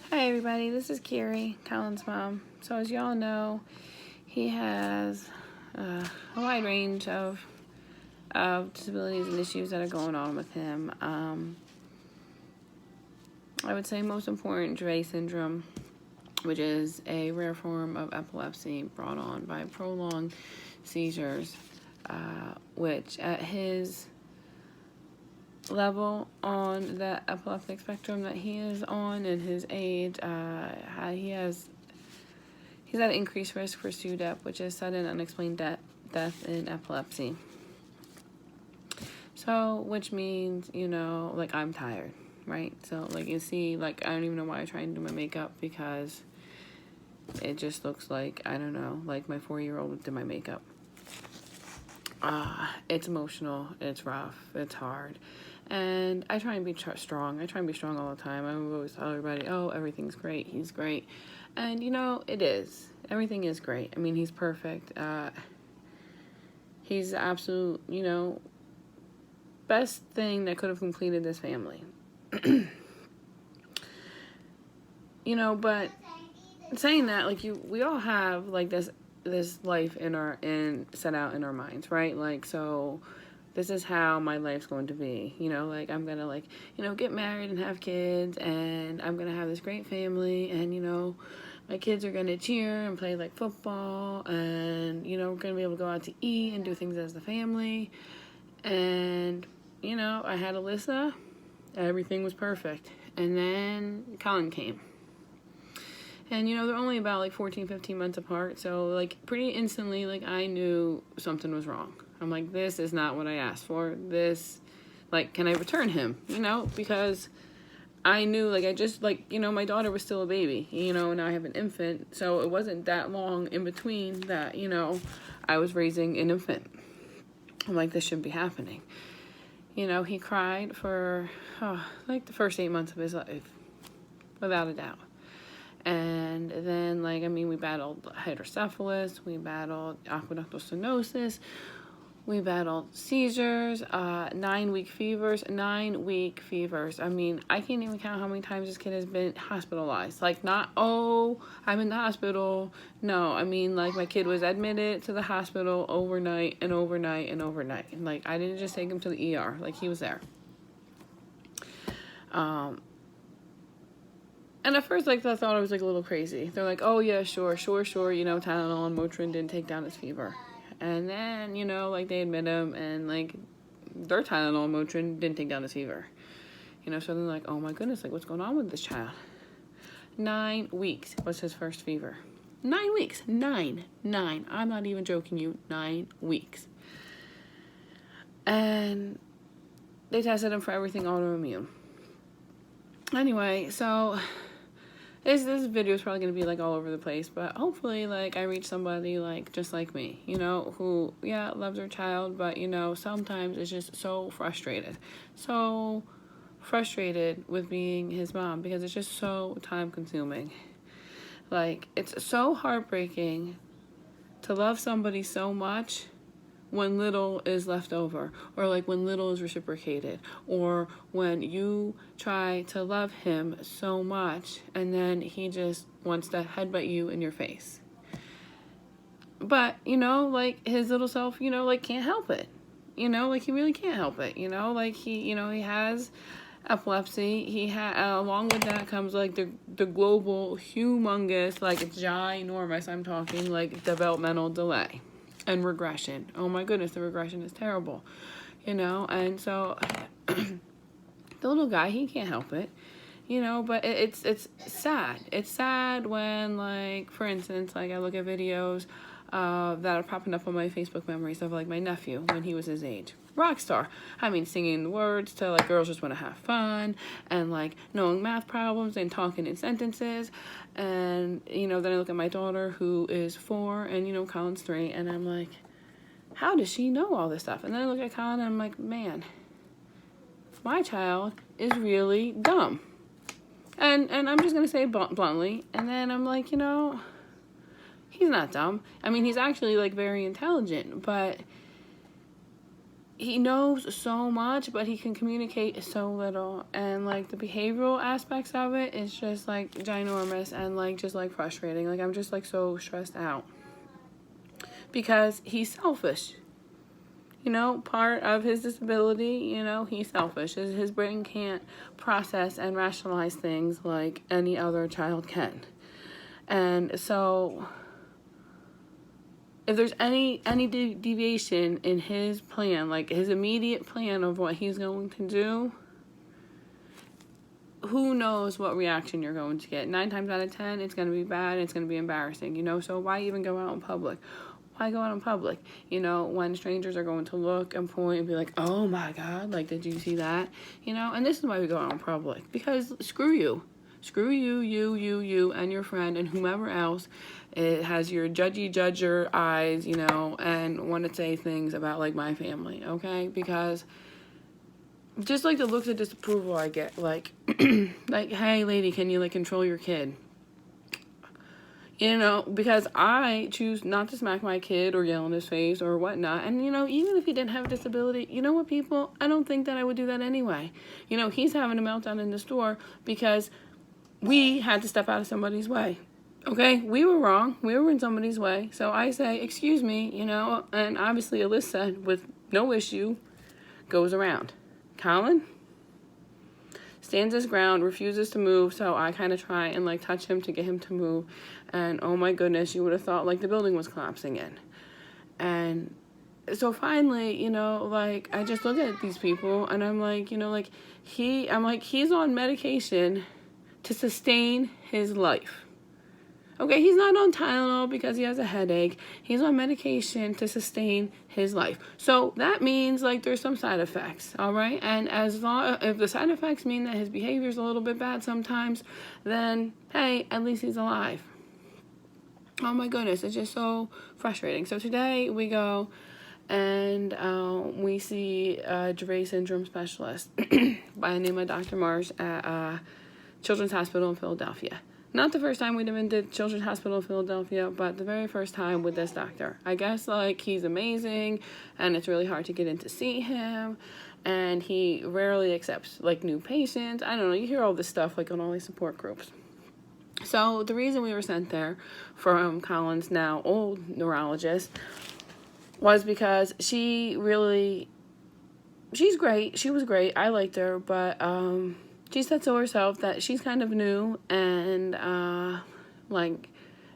Hi everybody, this is Carrie, Colin's mom. So as y'all know, he has a wide range of disabilities and issues that are going on with him. I would say most important, Dravet Syndrome, which is a rare form of epilepsy brought on by prolonged seizures, which at his level on the epileptic spectrum that he is on and his age, he's at increased risk for SUDEP, which is sudden unexplained death in epilepsy. So, which means, like, I'm tired, right? So, like, you see, like, I don't even know why I try and do my makeup, because it just looks like, I don't know, like my 4-year-old did my makeup. It's emotional, it's rough, it's hard. And I try and be strong. I try and be strong all the time. I always tell everybody, oh, everything's great. He's great. And, it is. Everything is great. I mean, he's perfect. He's the absolute, best thing that could have completed this family. But saying that, like, we all have, like, this life set out in our minds, right? Like, so this is how my life's going to be, like, I'm gonna, like, get married and have kids, and I'm gonna have this great family, and, my kids are gonna cheer and play, like, football, and, we're gonna be able to go out to eat and do things as a family. And, I had Alyssa, everything was perfect, and then Colin came. And, they're only about, like, 14, 15 months apart, so, like, pretty instantly, like, I knew something was wrong. I'm like, this is not what I asked for. This, like, can I return him? Because I knew, like, I just, like, my daughter was still a baby, and I have an infant. So it wasn't that long in between that, I was raising an infant. I'm like, this shouldn't be happening. He cried for, like, the first 8 months of his life, without a doubt. And then, like, we battled hydrocephalus, we battled aqueductal stenosis, we battled seizures, 9-week fevers. I mean, I can't even count how many times this kid has been hospitalized. Like, not, oh, I'm in the hospital. No, like, my kid was admitted to the hospital overnight and overnight and overnight. Like, I didn't just take him to the ER. Like, he was there. And at first, like, I thought I was, like, a little crazy. They're like, oh, yeah, sure, Tylenol and Motrin didn't take down his fever. And then, like, they admit him, and, like, their Tylenol and Motrin didn't take down his fever. So they're like, oh, my goodness, like, what's going on with this child? 9 weeks was his first fever. 9 weeks. 9. I'm not even joking you. 9 weeks. And they tested him for everything autoimmune. Anyway, so this video is probably going to be, like, all over the place, but hopefully, like, I reach somebody, like, just like me, who, yeah, loves their child, but, sometimes is just so frustrated with being his mom, because it's just so time-consuming. Like, it's so heartbreaking to love somebody so much when little is left over, or, like, when little is reciprocated, or when you try to love him so much and then he just wants to headbutt you in your face. But, like, his little self, like, can't help it. Like, he really can't help it. Like, he has epilepsy. Along with that comes, like, the global, humongous, like, it's ginormous, I'm talking, like, developmental delay. And regression. Oh my goodness, the regression is terrible. And so the little guy, he can't help it. But it's sad. It's sad when, like, for instance, like, I look at videos that are popping up on my Facebook memories of, like, my nephew when he was his age. Rock star. Singing the words to, like, girls just want to have fun, and, like, knowing math problems and talking in sentences. And, then I look at my daughter, who is 4, and, Colin's 3, and I'm like, how does she know all this stuff? And then I look at Colin, and I'm like, man, my child is really dumb. And I'm just going to say bluntly, and then I'm like, he's not dumb. He's actually, like, very intelligent, but he knows so much, but he can communicate so little. And, like, the behavioral aspects of it is just, like, ginormous and, like, just, like, frustrating. Like, I'm just, like, so stressed out. Because he's selfish. You know, part of his disability, you know, he's selfish. His brain can't process and rationalize things like any other child can. And so, if there's any deviation in his plan, like his immediate plan of what he's going to do, who knows what reaction you're going to get. 9 times out of 10, it's going to be bad, it's going to be embarrassing, you know? So why even go out in public? Why go out in public? You know, when strangers are going to look and point and be like, oh my God, like, did you see that? You know, and this is why we go out in public. Because screw you. Screw you, you, and your friend, and whomever else it has your judger eyes, you know, and want to say things about, like, my family, okay? Because just, like, the looks of disapproval I get, like, like, hey, lady, can you, like, control your kid? You know, because I choose not to smack my kid or yell in his face or whatnot. And, you know, even if he didn't have a disability, you know what, people? I don't think that I would do that anyway. You know, he's having a meltdown in the store because we had to step out of somebody's way. Okay? We were wrong. We were in somebody's way. So I say, excuse me, you know, and obviously Alyssa, with no issue, goes around. Colin stands his ground, refuses to move, so I kind of try and, like, touch him to get him to move. And, oh my goodness, you would have thought, like, the building was collapsing in. And so finally, you know, like, I just look at these people, and I'm like, you know, like, he's on medication to sustain his life. Okay, he's not on Tylenol because he has a headache. He's on medication to sustain his life. So that means, like, there's some side effects, all right? And if the side effects mean that his behavior is a little bit bad sometimes, then, hey, at least he's alive. Oh my goodness, it's just so frustrating. So today we go and we see a Dravet Syndrome specialist by the name of Dr. Marsh at Children's Hospital in Philadelphia. Not the first time we even did Children's Hospital in Philadelphia, but the very first time with this doctor. I guess, like, he's amazing, and it's really hard to get in to see him, and he rarely accepts, like, new patients. I don't know, you hear all this stuff, like, on all these support groups. So the reason we were sent there from Colin's now old neurologist was because she's great. She was great. I liked her, but she said so herself that she's kind of new and like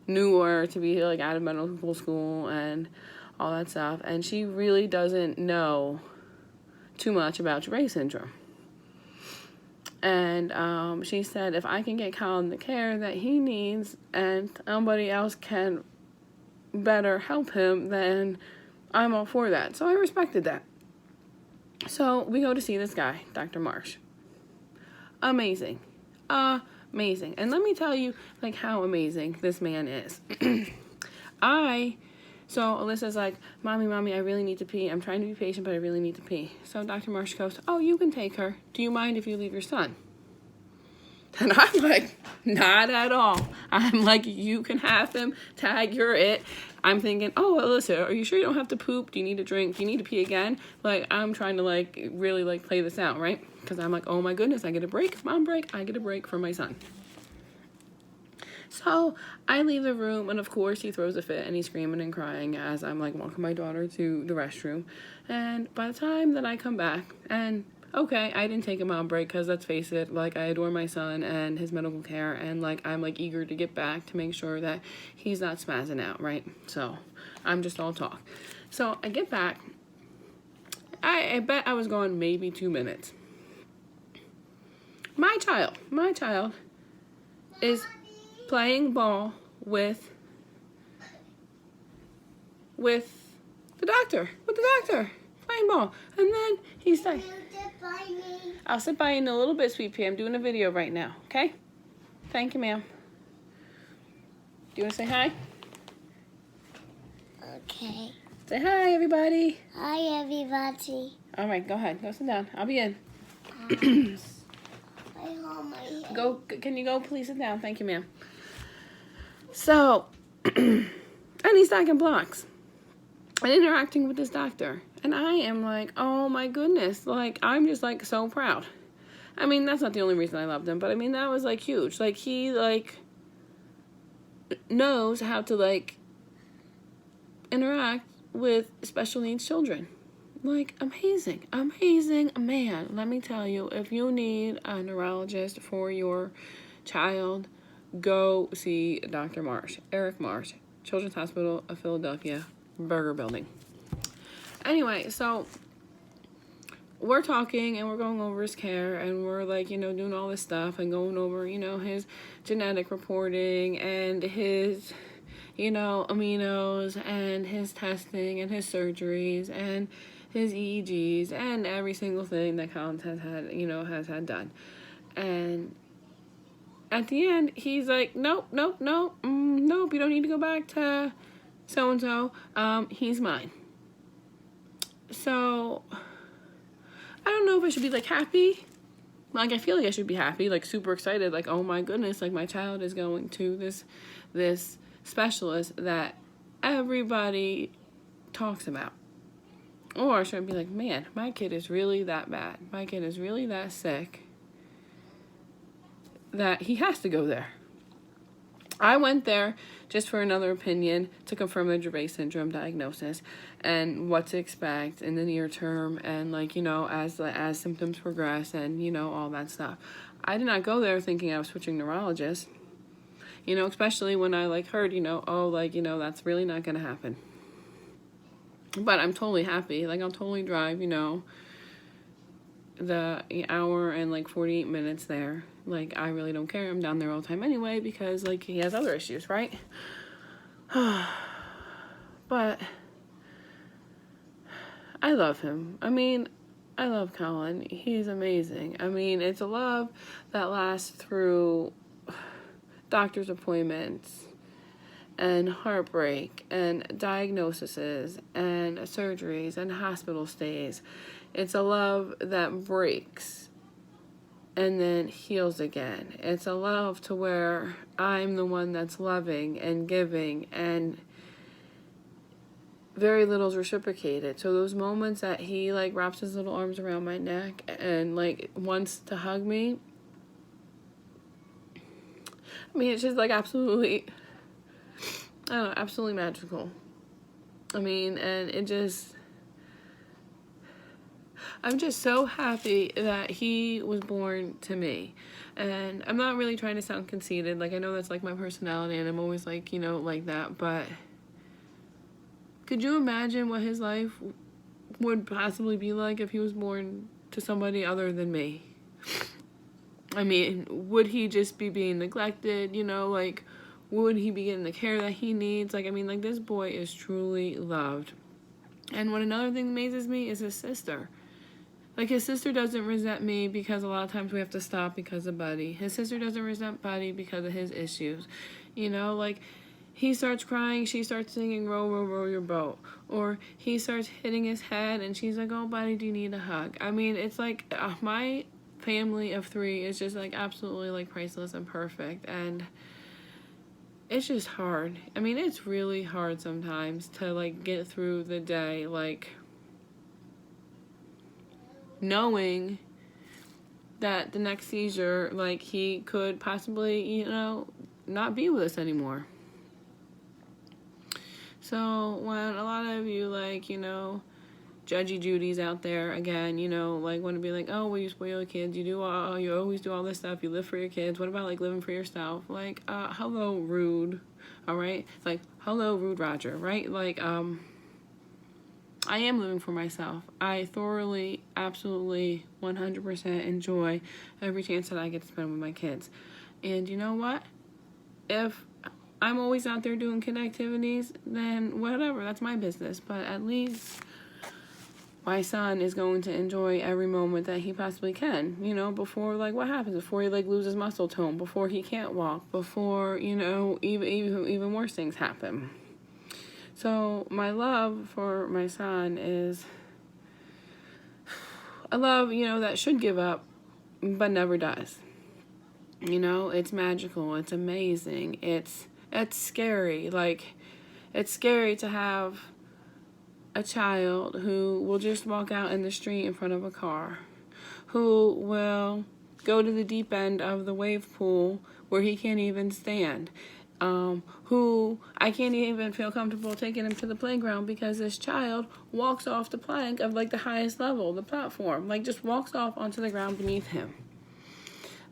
newer to be, like, out of medical school and all that stuff, and she really doesn't know too much about Dravet syndrome. And she said if I can get Colin the care that he needs and somebody else can better help him, then I'm all for that. So I respected that. So we go to see this guy, Dr. Marsh. Amazing. Amazing. And let me tell you, like, how amazing this man is. So Alyssa's like, Mommy, I really need to pee. I'm trying to be patient, but I really need to pee. So Dr. Marsh goes, oh, you can take her. Do you mind if you leave your son? And I'm like, not at all. I'm like, you can have him. Tag, you're it. I'm thinking, oh, Alyssa, are you sure you don't have to poop? Do you need a drink? Do you need to pee again? Like, I'm trying to, like, really, like, play this out, right? Because I'm like, oh my goodness, I get a break. Mom break. I get a break for my son. So I leave the room, and of course he throws a fit and he's screaming and crying as I'm, like, walking my daughter to the restroom. And by the time that I come back, and okay, I didn't take a mom break because, let's face it, like, I adore my son and his medical care, and, like, I'm, like, eager to get back to make sure that he's not spazzing out, right? So I'm just all talk. So I get back. I bet I was gone maybe 2 minutes. My child is playing ball with the doctor, playing ball. And then he's like, I'll sit by you in a little bit, sweet pea. I'm doing a video right now, okay? Thank you, ma'am. Do you want to say hi? Okay. Say hi, everybody. Hi, everybody. All right, go ahead. Go sit down. I'll be in. Can you go please sit down? Thank you, ma'am. So, and he's stacking blocks and interacting with this doctor. And I am like, oh my goodness, like, I'm just like so proud. I mean, that's not the only reason I loved him, but I mean, that was like huge. Like, he like knows how to like interact with special needs children. Like, amazing man. Let me tell you, if you need a neurologist for your child, go see Dr. Marsh, Eric Marsh, Children's Hospital of Philadelphia, Burger Building. Anyway, so we're talking and we're going over his care and we're like, doing all this stuff and going over, his genetic reporting and his, aminos and his testing and his surgeries and his EEGs and every single thing that Collins has had done. And at the end, he's like, nope, you don't need to go back to so-and-so. He's mine. So I don't know if I should be like happy. Like, I feel like I should be happy, like super excited, like, oh my goodness, like my child is going to this specialist that everybody talks about. Or should I be like, man, my kid is really that bad. My kid is really that sick that he has to go there. I went there just for another opinion to confirm the Dravet Syndrome diagnosis and what to expect in the near term and, like, as symptoms progress and, all that stuff. I did not go there thinking I was switching neurologists, especially when I, like, heard, that's really not going to happen. But I'm totally happy. Like, I'll totally drive, the hour and, like, 48 minutes there. Like, I really don't care. I'm down there all the time anyway because, like, he has other issues, right? But I love him. I mean, I love Colin. He's amazing. I mean, it's a love that lasts through doctor's appointments and heartbreak and diagnoses and surgeries and hospital stays. It's a love that breaks and then heals again. It's a love to where I'm the one that's loving and giving and very little is reciprocated. So those moments that he, like, wraps his little arms around my neck and, like, wants to hug me, I mean, it's just, like, absolutely, I don't know, absolutely magical. I mean, and it just, I'm just so happy that he was born to me. And I'm not really trying to sound conceited. Like, I know that's, like, my personality, and I'm always, like, like that. But could you imagine what his life would possibly be like if he was born to somebody other than me? I mean, would he just be being neglected, like, would he be getting the care that he needs? Like, I mean, like, this boy is truly loved. And what another thing amazes me is his sister. Like, his sister doesn't resent me because a lot of times we have to stop because of Buddy. His sister doesn't resent Buddy because of his issues. Like, he starts crying, she starts singing, row, row, row your boat. Or he starts hitting his head, and she's like, oh, Buddy, do you need a hug? I mean, it's like, my family of 3 is just, like, absolutely, like, priceless and perfect. And it's just hard. I mean, it's really hard sometimes to, like, get through the day, like, knowing that the next seizure, like, he could possibly, not be with us anymore. So when a lot of you, like, judgy Judy's out there again, like, want to be like, oh, well, you spoil your kids, you always do all this stuff, you live for your kids, what about, like, living for yourself? Like, hello, rude, all right? Like, hello, rude Roger, right? Like, I am living for myself. I thoroughly, absolutely, 100% enjoy every chance that I get to spend with my kids. And you know what? If I'm always out there doing connectivities, then whatever, that's my business. But at least my son is going to enjoy every moment that he possibly can, before, like, what happens? Before he, like, loses muscle tone, before he can't walk, before, even worse things happen. So my love for my son is a love, that should give up, but never does. It's magical. It's amazing. It's scary. Like, it's scary to have a child who will just walk out in the street in front of a car, who will go to the deep end of the wave pool where he can't even stand, who I can't even feel comfortable taking him to the playground because this child walks off the plank of like the highest level, the platform, like just walks off onto the ground beneath him.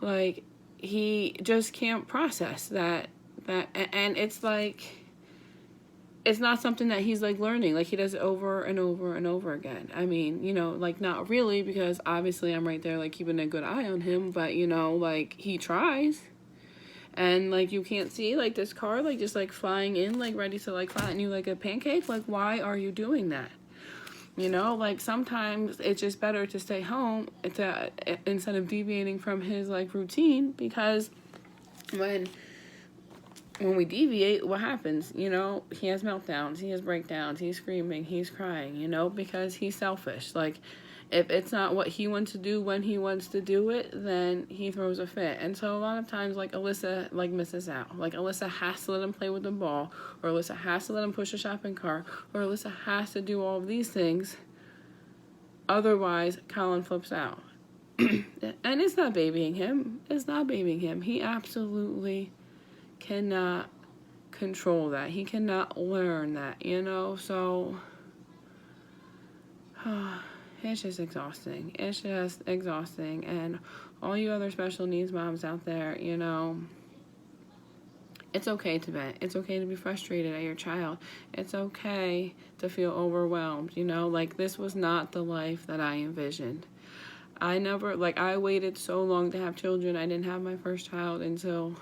Like he just can't process that, and it's like, it's not something that he's like learning. Like he does it over and over and over again. I mean, you know, like not really, because obviously I'm right there like keeping a good eye on him, but you know, like he tries. And like you can't see like this car like just like flying in like ready to like flatten you like a pancake. Like why are you doing that? You know, like sometimes it's just better to stay home instead of deviating from his like routine, because when we deviate, what happens? You know, he has meltdowns, he has breakdowns, he's screaming, he's crying, you know, because he's selfish. Like, if it's not what he wants to do when he wants to do it, then he throws a fit. And so a lot of times, like, Alyssa, like, misses out. Like, Alyssa has to let him play with the ball, or Alyssa has to let him push a shopping cart, or Alyssa has to do all of these things. Otherwise, Colin flips out. And it's not babying him. It's not babying him. He absolutely cannot control that. He cannot learn that, you know? So it's just exhausting. It's just exhausting. And all you other special needs moms out there, you know, it's okay to vent. It's okay to be frustrated at your child. It's okay to feel overwhelmed, you know? Like, this was not the life that I envisioned. I waited so long to have children. I didn't have my first child until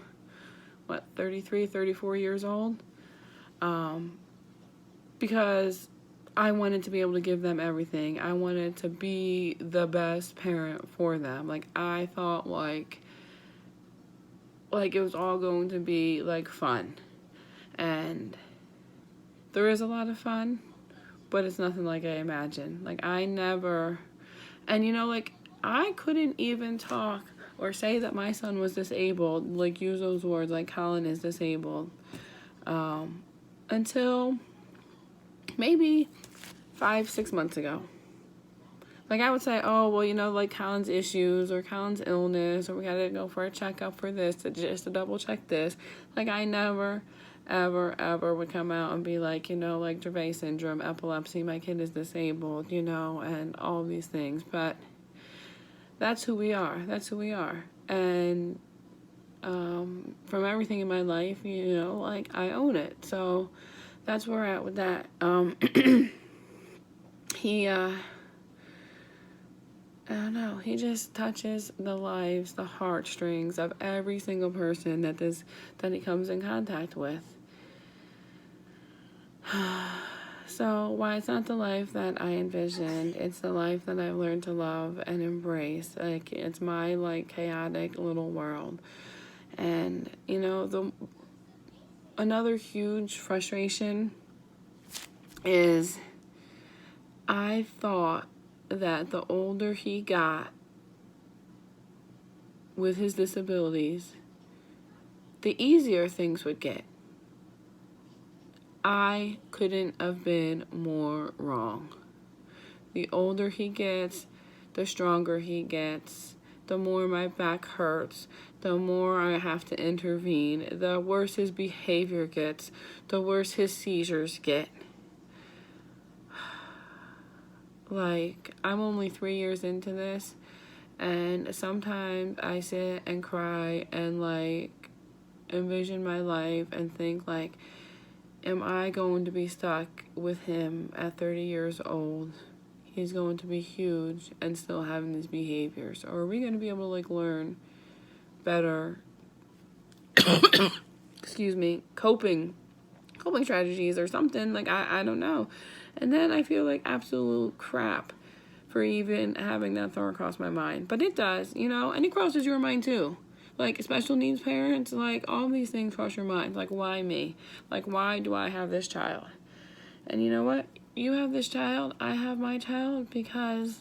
33, 34 years old, because I wanted to be able to give them everything. I wanted to be the best parent for them. Like, I thought like it was all going to be like fun, and there is a lot of fun, but it's nothing like I imagined. Like, I never, and you know, like, I couldn't even talk or say that my son was disabled, like use those words like Colin is disabled, until maybe 5-6 months ago. Like, I would say, oh, well, you know, like Colin's issues or Colin's illness, or we gotta go for a checkup for this, just to double check this. Like, I never, ever would come out and be like, you know, like Dravet Syndrome, epilepsy, my kid is disabled, you know, and all of these things. But that's who we are. That's who we are. And from everything in my life, you know, like, I own it. So that's where we're at with that. I don't know, he just touches the lives, the heartstrings of every single person that he comes in contact with. So why it's not the life that I envisioned, it's the life that I've learned to love and embrace. Like, it's my like chaotic little world. And you know, another huge frustration is I thought that the older he got with his disabilities, the easier things would get. I couldn't have been more wrong. The older he gets, the stronger he gets, the more my back hurts, the more I have to intervene, the worse his behavior gets, the worse his seizures get. Like, I'm only 3 years into this, and sometimes I sit and cry and like envision my life and think like, am I going to be stuck with him at 30 years old? He's going to be huge and still having these behaviors. Or are we going to be able to like learn better, excuse me, coping strategies or something? Like, I don't know. And then I feel like absolute crap for even having that thought across my mind. But it does, you know, and it crosses your mind too. Like, special needs parents, like, all these things cross your mind. Like, why me? Like, why do I have this child? And you know what? You have this child, I have my child, because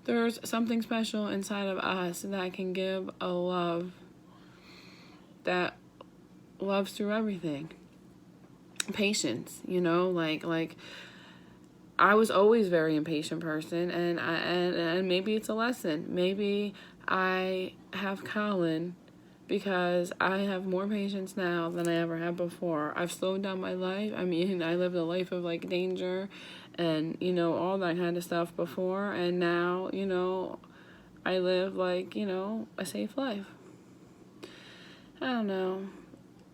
there's something special inside of us that can give a love that loves through everything. Patience, you know, like I was always a very impatient person, and maybe it's a lesson. Maybe I have Colin because I have more patience now than I ever had before. I've slowed down my life. I mean, I lived a life of like danger and, all that kind of stuff before, and now, I live like, a safe life. I don't know.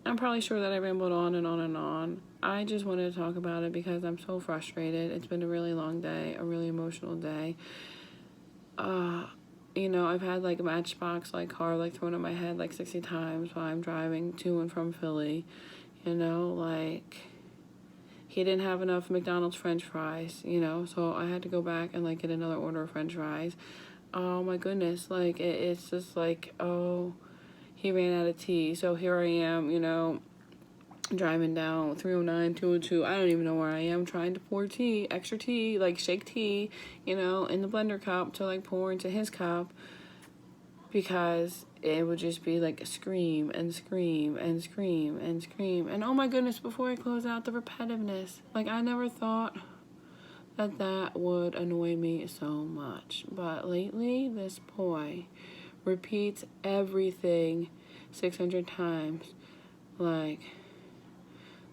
I'm probably sure that I rambled on and on and on. I just wanted to talk about it because I'm so frustrated. It's been a really long day, a really emotional day. I've had like a matchbox like car like thrown at my head like 60 times while I'm driving to and from Philly. Like he didn't have enough McDonald's French fries, so I had to go back and like get another order of French fries. Oh my goodness, like it's just like, oh, he ran out of tea. So here I am, driving down 309, 202. I don't even know where I am, trying to pour tea, extra tea, like shake tea, in the blender cup to like pour into his cup, because it would just be like scream and scream and scream and scream. And oh my goodness, before I close out, the repetitiveness. Like I never thought that would annoy me so much. But lately, this boy repeats everything 600 times. Like,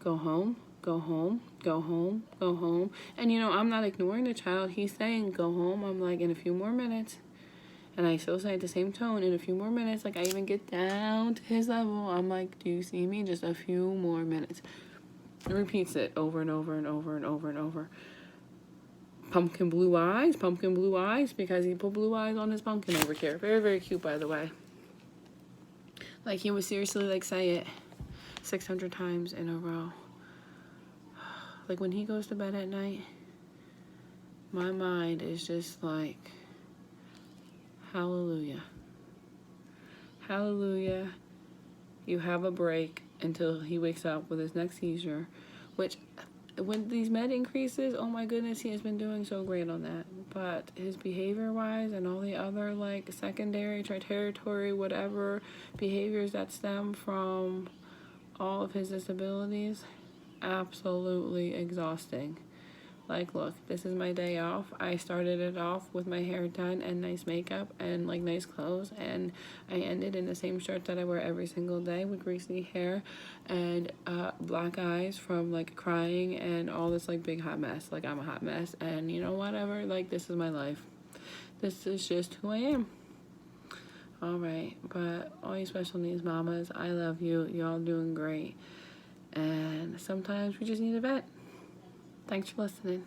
go home, go home, go home, go home. And I'm not ignoring the child. He's saying go home. I'm like, in a few more minutes. And I still say at the same tone, in a few more minutes. Like I even get down to his level. I'm like, do you see me? Just a few more minutes. It repeats it over and over and over and over and over. Pumpkin blue eyes, because he put blue eyes on his pumpkin over here. Very, very cute, by the way. Like he would seriously like say it 600 times in a row. Like when he goes to bed at night, my mind is just like, hallelujah. Hallelujah. You have a break until he wakes up with his next seizure, which when these med increases, oh my goodness, he has been doing so great on that. But his behavior wise and all the other like secondary, territory, whatever behaviors that stem from all of his disabilities, absolutely exhausting. Like, look, this is my day off. I started it off with my hair done and nice makeup and like nice clothes, and I ended in the same shirt that I wear every single day with greasy hair and black eyes from like crying and all this like big hot mess. Like I'm a hot mess, and whatever, like this is my life. This is just who I am. All right, but all you special needs mamas, I love you. Y'all doing great. And sometimes we just need a vet. Thanks for listening.